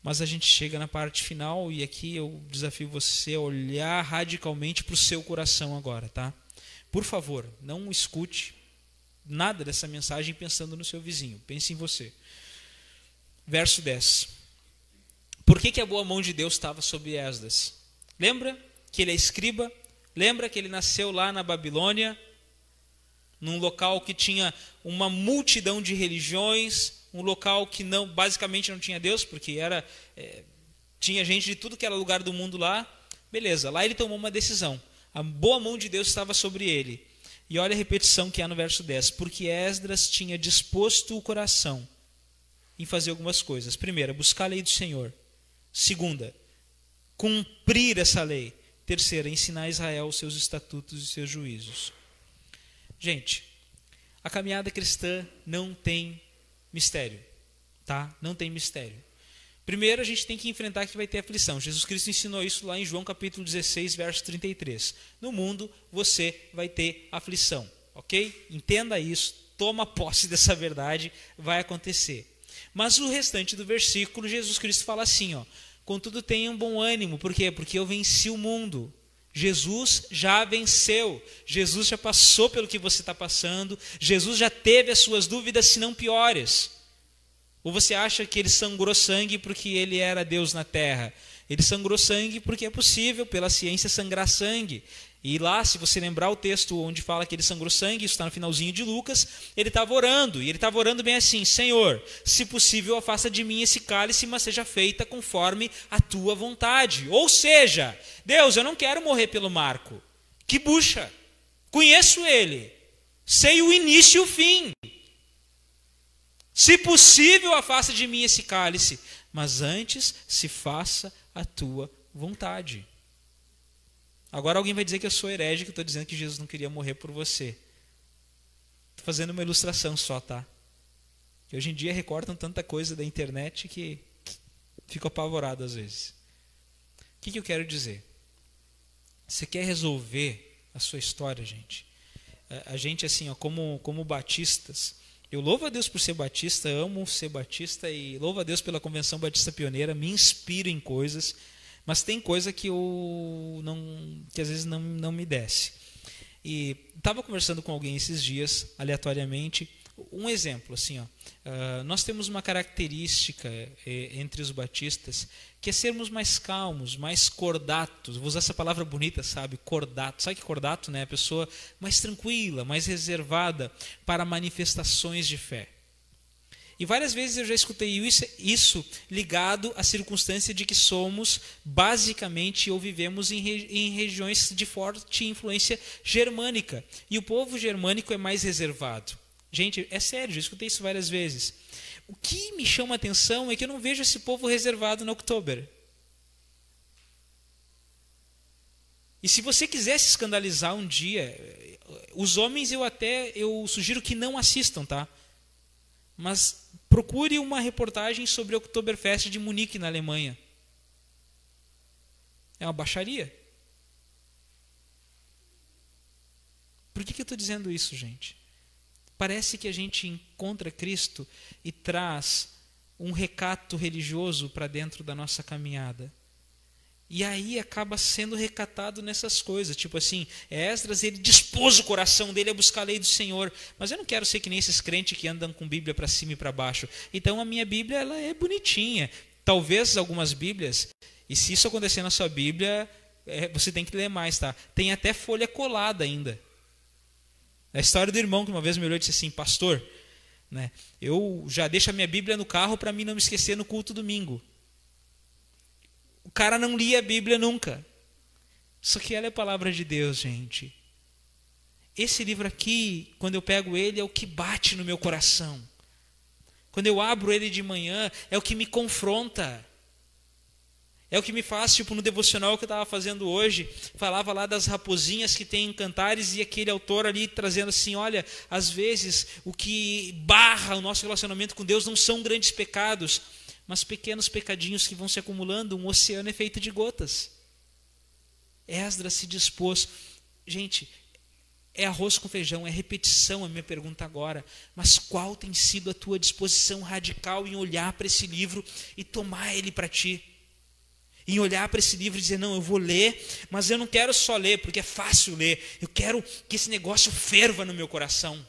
Mas a gente chega na parte final e aqui eu desafio você a olhar radicalmente para o seu coração agora, tá? Por favor, não escute nada dessa mensagem pensando no seu vizinho. Pense em você. Verso 10. Por que a boa mão de Deus estava sobre Esdras? Lembra que ele é escriba? Lembra que ele nasceu lá na Babilônia? Num local que tinha uma multidão de religiões, um local que não, basicamente não tinha Deus, porque tinha gente de tudo que era lugar do mundo lá. Beleza, lá ele tomou uma decisão. A boa mão de Deus estava sobre ele. E olha a repetição que há no verso 10. Porque Esdras tinha disposto o coração em fazer algumas coisas. Primeira, buscar a lei do Senhor. Segunda, cumprir essa lei. Terceira, ensinar a Israel os seus estatutos e seus juízos. Gente, a caminhada cristã não tem mistério, tá? Não tem mistério. Primeiro a gente tem que enfrentar que vai ter aflição. Jesus Cristo ensinou isso lá em João capítulo 16, verso 33. No mundo você vai ter aflição, ok? Entenda isso, toma posse dessa verdade, vai acontecer. Mas o restante do versículo, Jesus Cristo fala assim, ó: contudo tenham bom ânimo, por quê? Porque eu venci o mundo. Jesus já venceu, Jesus já passou pelo que você está passando, Jesus já teve as suas dúvidas, se não piores. Ou você acha que ele sangrou sangue porque ele era Deus na terra? Ele sangrou sangue porque é possível, pela ciência, sangrar sangue. E lá, se você lembrar o texto onde fala que ele sangrou sangue, isso está no finalzinho de Lucas, ele estava orando, e ele estava orando bem assim: Senhor, se possível, afasta de mim esse cálice, mas seja feita conforme a tua vontade. Ou seja, Deus, eu não quero morrer pelo Marco. Que bucha! Conheço ele, sei o início e o fim. Se possível, afasta de mim esse cálice, mas antes se faça a tua vontade. Agora alguém vai dizer que eu sou herege, que eu estou dizendo que Jesus não queria morrer por você. Estou fazendo uma ilustração só, tá? Que hoje em dia recortam tanta coisa da internet que fico apavorado às vezes. O que eu quero dizer? Você quer resolver a sua história, gente? A gente, assim, ó, como batistas, eu louvo a Deus por ser batista, amo ser batista e louvo a Deus pela Convenção Batista Pioneira, me inspiro em coisas, mas tem coisa que que às vezes não me desce. E estava conversando com alguém esses dias, aleatoriamente, um exemplo, assim, ó, nós temos uma característica entre os batistas, que é sermos mais calmos, mais cordatos. Vou usar essa palavra bonita, sabe? Cordato. Sabe que cordato, né? A pessoa mais tranquila, mais reservada para manifestações de fé. E várias vezes eu já escutei isso ligado à circunstância de que somos, basicamente, ou vivemos em regiões de forte influência germânica. E o povo germânico é mais reservado. Gente, é sério, já escutei isso várias vezes. O que me chama a atenção é que eu não vejo esse povo reservado no Oktober. E se você quiser se escandalizar um dia, os homens eu sugiro que não assistam, tá? Mas procure uma reportagem sobre o Oktoberfest de Munique, na Alemanha. É uma baixaria. Por que eu estou dizendo isso, gente? Parece que a gente encontra Cristo e traz um recato religioso para dentro da nossa caminhada. E aí acaba sendo recatado nessas coisas. Tipo assim, Esdras, ele dispôs o coração dele a buscar a lei do Senhor. Mas eu não quero ser que nem esses crentes que andam com Bíblia para cima e para baixo. Então a minha Bíblia, ela é bonitinha. Talvez algumas Bíblias, e se isso acontecer na sua Bíblia, você tem que ler mais, tá? Tem até folha colada ainda. A história do irmão que uma vez me olhou e disse assim: pastor, né, eu já deixo a minha Bíblia no carro para mim não me esquecer no culto domingo. O cara não lia a Bíblia nunca. Só que ela é a palavra de Deus, gente. Esse livro aqui, quando eu pego ele, é o que bate no meu coração. Quando eu abro ele de manhã, é o que me confronta. É o que me faz, tipo no devocional que eu estava fazendo hoje, falava lá das raposinhas que tem em Cantares, e aquele autor ali trazendo assim, olha, às vezes o que barra o nosso relacionamento com Deus não são grandes pecados, mas pequenos pecadinhos que vão se acumulando. Um oceano é feito de gotas. Esdras se dispôs. Gente, é arroz com feijão, é repetição a minha pergunta agora, mas qual tem sido a tua disposição radical em olhar para esse livro e tomar ele para ti? Em olhar para esse livro e dizer, não, eu vou ler, mas eu não quero só ler, porque é fácil ler. Eu quero que esse negócio ferva no meu coração.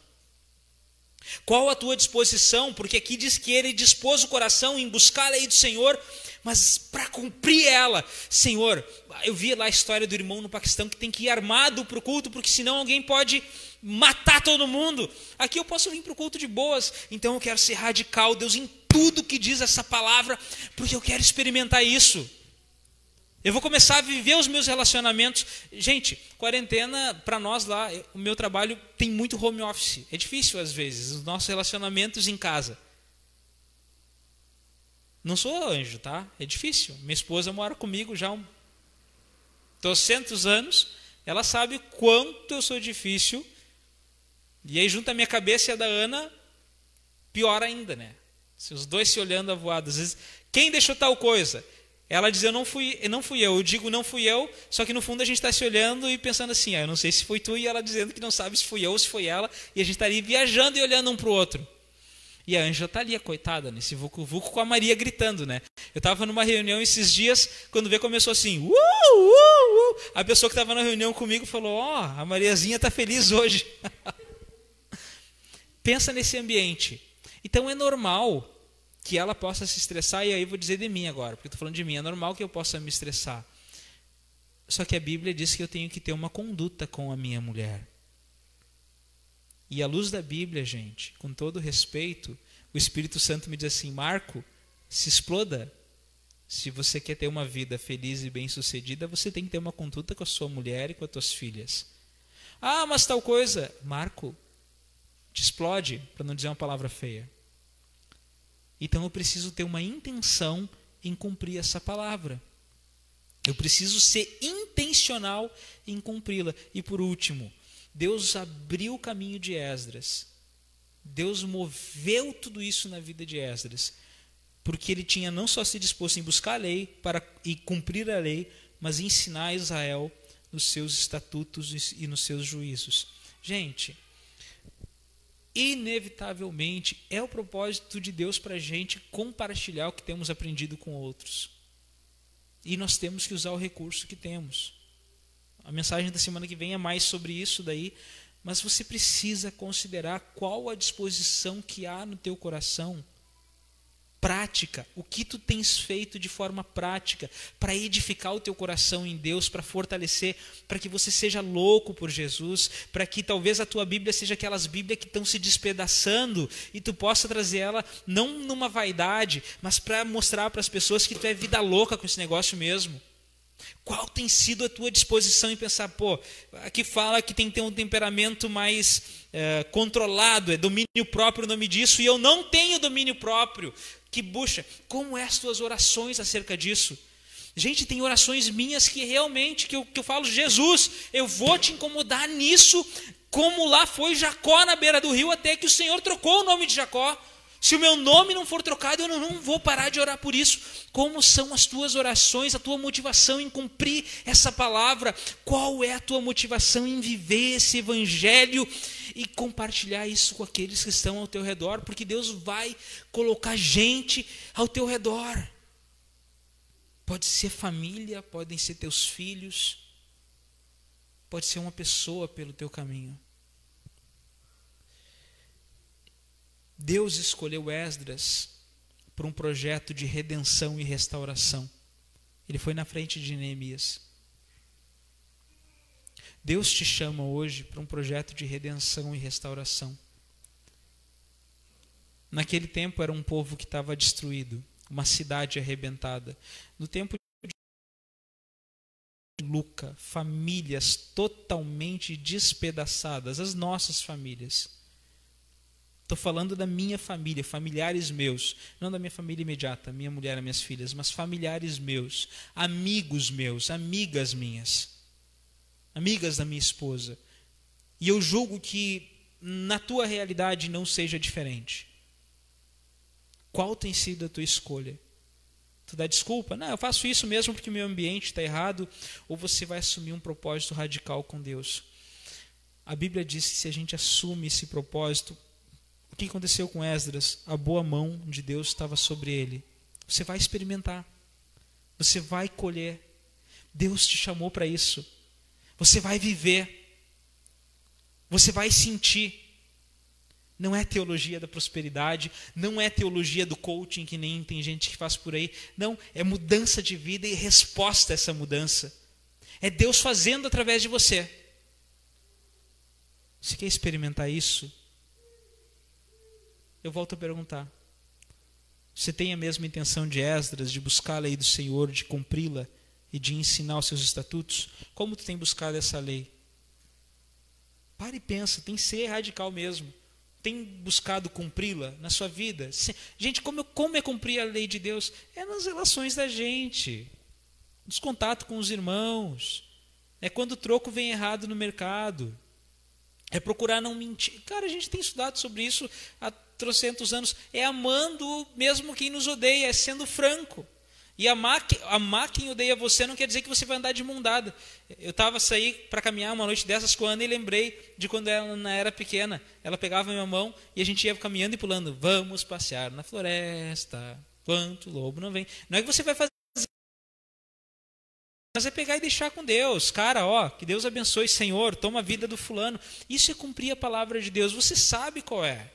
Qual a tua disposição? Porque aqui diz que ele dispôs o coração em buscar a lei do Senhor, mas para cumprir ela. Senhor, eu vi lá a história do irmão no Paquistão que tem que ir armado para o culto, porque senão alguém pode matar todo mundo. Aqui eu posso vir para o culto de boas. Então eu quero ser radical, Deus, em tudo que diz essa palavra, porque eu quero experimentar isso. Eu vou começar a viver os meus relacionamentos. Gente, quarentena, para nós lá, o meu trabalho tem muito home office. É difícil às vezes, os nossos relacionamentos em casa. Não sou anjo, tá? É difícil. Minha esposa mora comigo já há 200 anos. Ela sabe quanto eu sou difícil. E aí junta a minha cabeça e a da Ana, pior ainda, né? Se os dois se olhando avoados. Às vezes, quem deixou tal coisa? Ela diz, não fui eu. Eu digo, não fui eu, só que no fundo a gente está se olhando e pensando assim, eu não sei se foi tu, e ela dizendo que não sabe se fui eu ou se foi ela, e a gente está ali viajando e olhando um para o outro. E a Ângela está ali, a coitada, nesse vucu-vucu com a Maria gritando, né? Eu estava numa reunião esses dias, quando vê começou assim, a pessoa que estava na reunião comigo falou, a Mariazinha está feliz hoje. Pensa nesse ambiente. Então é normal que ela possa se estressar, e aí eu vou dizer de mim agora, porque estou falando de mim, é normal que eu possa me estressar. Só que a Bíblia diz que eu tenho que ter uma conduta com a minha mulher. E à luz da Bíblia, gente, com todo respeito, o Espírito Santo me diz assim, Marco, se exploda. Se você quer ter uma vida feliz e bem-sucedida, você tem que ter uma conduta com a sua mulher e com as tuas filhas. Ah, mas tal coisa. Marco, te explode, para não dizer uma palavra feia. Então eu preciso ter uma intenção em cumprir essa palavra. Eu preciso ser intencional em cumpri-la. E por último, Deus abriu o caminho de Esdras. Deus moveu tudo isso na vida de Esdras. Porque ele tinha não só se disposto em buscar a lei e cumprir a lei, mas ensinar a Israel nos seus estatutos e nos seus juízos. Gente, inevitavelmente é o propósito de Deus para a gente compartilhar o que temos aprendido com outros. E nós temos que usar o recurso que temos. A mensagem da semana que vem é mais sobre isso daí, mas você precisa considerar qual a disposição que há no teu coração, prática, o que tu tens feito de forma prática para edificar o teu coração em Deus, para fortalecer, para que você seja louco por Jesus, para que talvez a tua Bíblia seja aquelas Bíblias que estão se despedaçando e tu possa trazer ela não numa vaidade, mas para mostrar para as pessoas que tu é vida louca com esse negócio mesmo. Qual tem sido a tua disposição em pensar, aqui fala que tem que ter um temperamento mais controlado, é domínio próprio o nome disso, e eu não tenho domínio próprio. Que bucha, como é as tuas orações acerca disso? Gente, tem orações minhas que realmente, que eu falo, Jesus, eu vou te incomodar nisso, como lá foi Jacó na beira do rio, até que o Senhor trocou o nome de Jacó. Se o meu nome não for trocado, eu não vou parar de orar por isso. Como são as tuas orações, a tua motivação em cumprir essa palavra? Qual é a tua motivação em viver esse evangelho e compartilhar isso com aqueles que estão ao teu redor? Porque Deus vai colocar gente ao teu redor. Pode ser família, podem ser teus filhos, pode ser uma pessoa pelo teu caminho. Deus escolheu Esdras para um projeto de redenção e restauração. Ele foi na frente de Neemias. Deus te chama hoje para um projeto de redenção e restauração. Naquele tempo era um povo que estava destruído, uma cidade arrebentada. No tempo de Lucas, famílias totalmente despedaçadas, as nossas famílias. Estou falando da minha família, familiares meus, não da minha família imediata, minha mulher e minhas filhas, mas familiares meus, amigos meus, amigas minhas, amigas da minha esposa. E eu julgo que na tua realidade não seja diferente. Qual tem sido a tua escolha? Tu dá desculpa? Não, eu faço isso mesmo porque o meu ambiente está errado, ou você vai assumir um propósito radical com Deus? A Bíblia diz que se a gente assume esse propósito, o que aconteceu com Esdras? A boa mão de Deus estava sobre ele. Você vai experimentar. Você vai colher. Deus te chamou para isso. Você vai viver. Você vai sentir. Não é teologia da prosperidade, não é teologia do coaching que nem tem gente que faz por aí. Não, é mudança de vida e resposta a essa mudança. É Deus fazendo através de você. Você quer experimentar isso? Eu volto a perguntar. Você tem a mesma intenção de Esdras, de buscar a lei do Senhor, de cumpri-la e de ensinar os seus estatutos? Como tu tem buscado essa lei? Para e pensa, tem que ser radical mesmo. Tem buscado cumpri-la na sua vida? Gente, como é cumprir a lei de Deus? É nas relações da gente, nos contatos com os irmãos. É quando o troco vem errado no mercado. É procurar não mentir. Cara, a gente tem estudado sobre isso há trocentos anos. É amando mesmo quem nos odeia, é sendo franco. E amar quem odeia você não quer dizer que você vai andar de mão dada. Eu estava sair para caminhar uma noite dessas com a Ana e lembrei de quando ela era pequena. Ela pegava a minha mão e a gente ia caminhando e pulando. Vamos passear na floresta, quanto lobo não vem. Não é que você vai fazer, mas é pegar e deixar com Deus. Cara, que Deus abençoe, Senhor, toma a vida do fulano. Isso é cumprir a palavra de Deus. Você sabe qual é.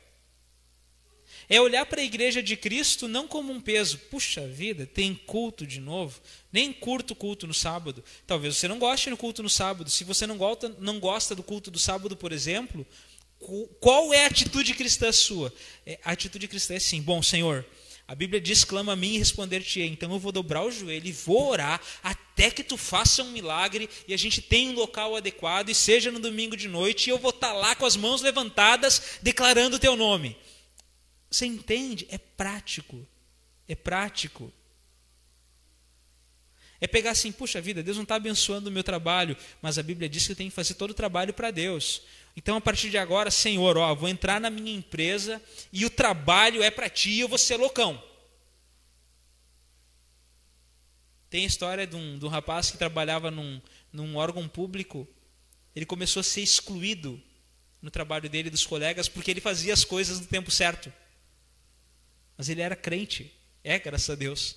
É olhar para a igreja de Cristo não como um peso. Puxa vida, tem culto de novo. Nem curto o culto no sábado. Talvez você não goste do culto no sábado. Se você não gosta do culto do sábado, por exemplo, qual é a atitude cristã sua? A atitude cristã é assim: bom, Senhor, a Bíblia diz, clama a mim e responder-te-ei. Então eu vou dobrar o joelho e vou orar até que tu faça um milagre e a gente tenha um local adequado e seja no domingo de noite e eu vou estar lá com as mãos levantadas declarando o teu nome. Você entende? É prático. É prático. É pegar assim, puxa vida, Deus não está abençoando o meu trabalho, mas a Bíblia diz que eu tenho que fazer todo o trabalho para Deus. Então, a partir de agora, Senhor, vou entrar na minha empresa e o trabalho é para ti e eu vou ser loucão. Tem a história de um rapaz que trabalhava num órgão público. Ele começou a ser excluído no trabalho dele dos colegas porque ele fazia as coisas no tempo certo. Mas ele era crente, graças a Deus.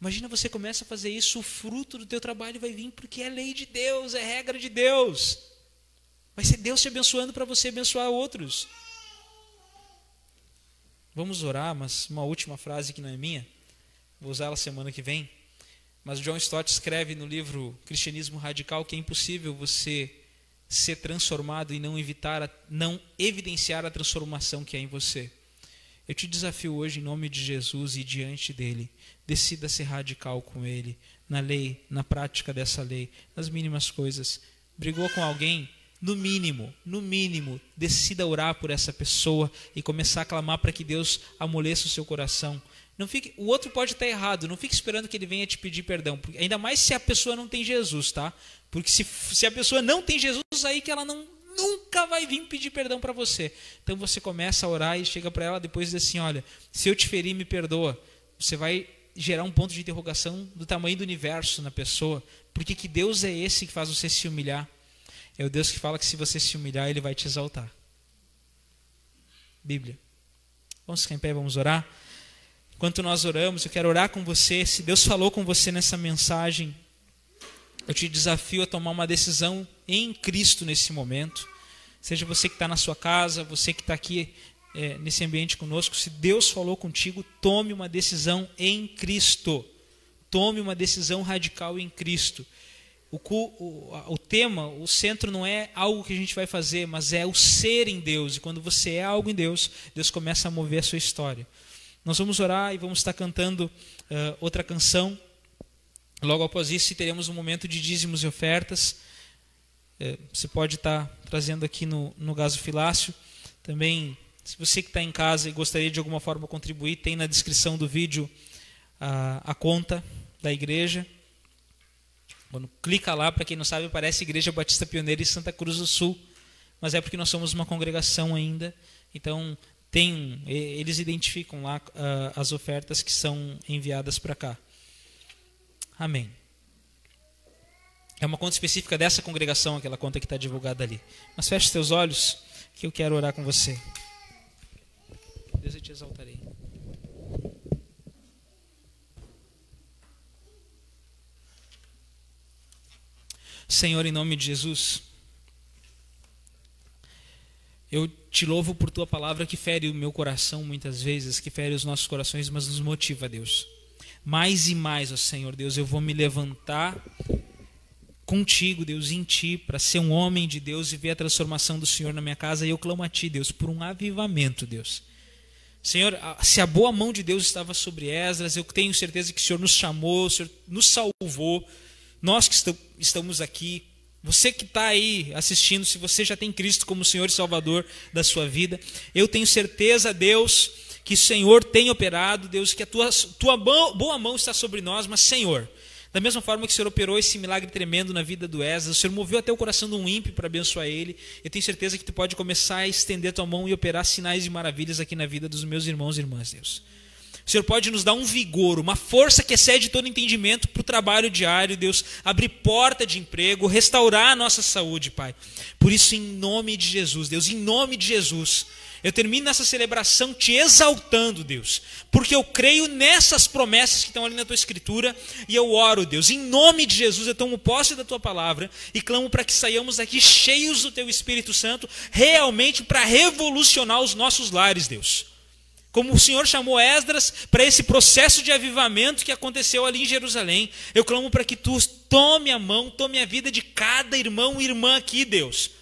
Imagina, você começa a fazer isso, o fruto do teu trabalho vai vir porque é lei de Deus, é regra de Deus. Vai ser Deus te abençoando para você abençoar outros. Vamos orar, mas uma última frase que não é minha, vou usá-la semana que vem. Mas John Stott escreve no livro Cristianismo Radical que é impossível você ser transformado e não evidenciar a transformação que é em você. Eu te desafio hoje em nome de Jesus e diante dele, decida ser radical com ele, na lei, na prática dessa lei, nas mínimas coisas. Brigou com alguém? No mínimo, decida orar por essa pessoa e começar a clamar para que Deus amoleça o seu coração. O outro pode estar errado, não fique esperando que ele venha te pedir perdão, ainda mais se a pessoa não tem Jesus, tá? Porque se a pessoa não tem Jesus, aí que ela não nunca vai vir pedir perdão para você. Então você começa a orar e chega para ela depois e diz assim, olha, se eu te ferir, me perdoa. Você vai gerar um ponto de interrogação do tamanho do universo na pessoa. Porque que Deus é esse que faz você se humilhar? É o Deus que fala que se você se humilhar, Ele vai te exaltar. Bíblia. Vamos ficar em pé, vamos orar? Enquanto nós oramos, eu quero orar com você. Se Deus falou com você nessa mensagem, eu te desafio a tomar uma decisão em Cristo nesse momento. Seja você que está na sua casa, você que está aqui nesse ambiente conosco, se Deus falou contigo, tome uma decisão em Cristo. Tome uma decisão radical em Cristo. O tema, o centro não é algo que a gente vai fazer, mas é o ser em Deus. E quando você é algo em Deus, Deus começa a mover a sua história. Nós vamos orar e vamos estar cantando outra canção. Logo após isso, teremos um momento de dízimos e ofertas. Você pode estar trazendo aqui no gasofilácio. Também, se você que está em casa e gostaria de alguma forma contribuir, tem na descrição do vídeo a conta da igreja. Quando clica lá, para quem não sabe, aparece Igreja Batista Pioneira em Santa Cruz do Sul. Mas é porque nós somos uma congregação ainda. Então, eles identificam lá as ofertas que são enviadas para cá. Amém. É uma conta específica dessa congregação, aquela conta que está divulgada ali. Mas feche os teus olhos, que eu quero orar com você. Deus, eu te exaltarei. Senhor, em nome de Jesus, eu te louvo por tua palavra que fere o meu coração muitas vezes, que fere os nossos corações, mas nos motiva, Deus. Mais e mais, ó Senhor Deus, eu vou me levantar contigo, Deus, em ti, para ser um homem de Deus e ver a transformação do Senhor na minha casa. E eu clamo a ti, Deus, por um avivamento, Deus. Senhor, se a boa mão de Deus estava sobre Esdras, eu tenho certeza que o Senhor nos chamou, o Senhor nos salvou. Nós que estamos aqui, você que está aí assistindo, se você já tem Cristo como Senhor e Salvador da sua vida, eu tenho certeza, Deus, que o Senhor tem operado, Deus, que a tua boa mão está sobre nós, mas Senhor, da mesma forma que o Senhor operou esse milagre tremendo na vida do Esdras, o Senhor moveu até o coração de um ímpio para abençoar ele, eu tenho certeza que tu pode começar a estender tua mão e operar sinais e maravilhas aqui na vida dos meus irmãos e irmãs, Deus. O Senhor pode nos dar um vigor, uma força que excede todo entendimento para o trabalho diário, Deus, abrir porta de emprego, restaurar a nossa saúde, Pai. Por isso, em nome de Jesus, Deus, em nome de Jesus, eu termino essa celebração te exaltando, Deus, porque eu creio nessas promessas que estão ali na tua escritura e eu oro, Deus, em nome de Jesus, eu tomo posse da tua palavra e clamo para que saiamos aqui cheios do teu Espírito Santo, realmente para revolucionar os nossos lares, Deus. Como o Senhor chamou Esdras para esse processo de avivamento que aconteceu ali em Jerusalém, eu clamo para que tu tome a mão, tome a vida de cada irmão e irmã aqui, Deus.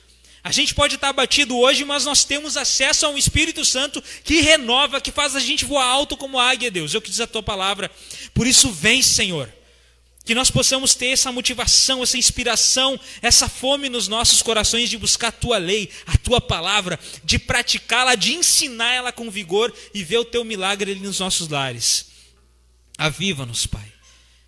A gente pode estar abatido hoje, mas nós temos acesso a um Espírito Santo que renova, que faz a gente voar alto como águia, Deus. É o que diz a tua palavra. Por isso vem, Senhor. Que nós possamos ter essa motivação, essa inspiração, essa fome nos nossos corações de buscar a tua lei, a tua palavra, de praticá-la, de ensinar ela com vigor e ver o teu milagre ali nos nossos lares. Aviva-nos, Pai.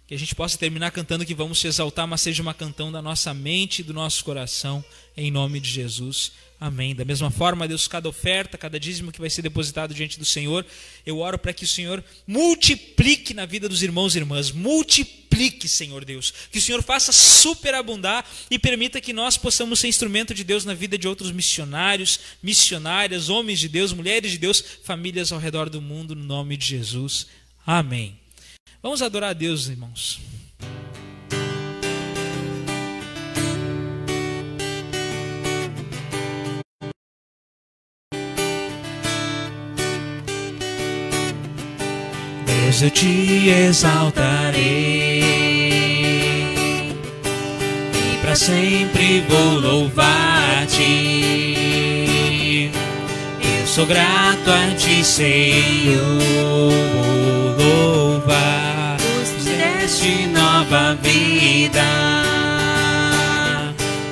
Que a gente possa terminar cantando que vamos te exaltar, mas seja uma canção da nossa mente e do nosso coração, em nome de Jesus. Amém. Da mesma forma, Deus, cada oferta, cada dízimo que vai ser depositado diante do Senhor, eu oro para que o Senhor multiplique na vida dos irmãos e irmãs. Multiplique, Senhor Deus. Que o Senhor faça superabundar e permita que nós possamos ser instrumento de Deus na vida de outros missionários, missionárias, homens de Deus, mulheres de Deus, famílias ao redor do mundo, no nome de Jesus. Amém. Vamos adorar a Deus, irmãos. Deus, eu te exaltarei e para sempre vou louvar-te. Eu sou grato a ti, Senhor, vou louvar. Nos deste nova vida,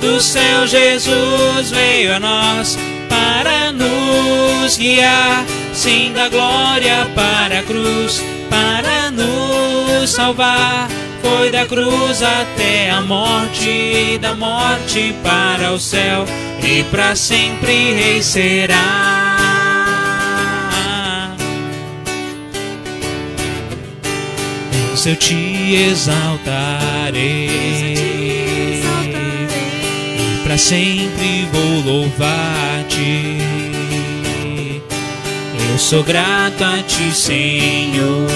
do céu Jesus veio a nós para nos guiar. Sim, da glória para a cruz, para nos salvar. Foi da cruz até a morte, da morte para o céu. e para sempre rei será. Eu te exaltarei, e para sempre vou louvar-te. Eu sou grato a ti, Senhor,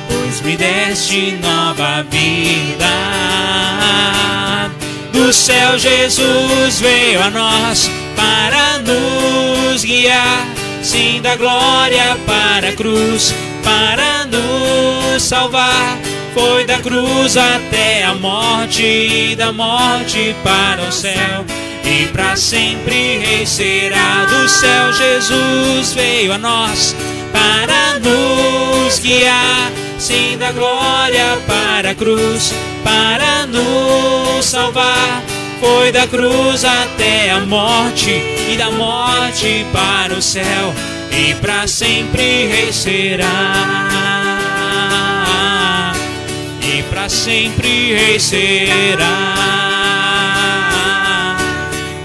pois me deste nova vida. Do céu Jesus veio a nós para nos guiar, sim, da glória para a cruz, para nos salvar. Foi da cruz até a morte, e da morte para o céu, e para sempre rei será. Do céu Jesus veio a nós para nos guiar, sim, da glória para a cruz, para nos salvar. Foi da cruz até a morte, e da morte para o céu, e para sempre rei será. E para sempre rei será.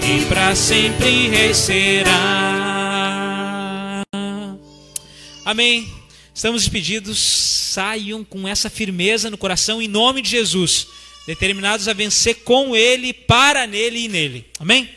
E para sempre rei será. Amém. Estamos despedidos. Saiam com essa firmeza no coração em nome de Jesus, determinados a vencer com Ele, para nele e nele. Amém?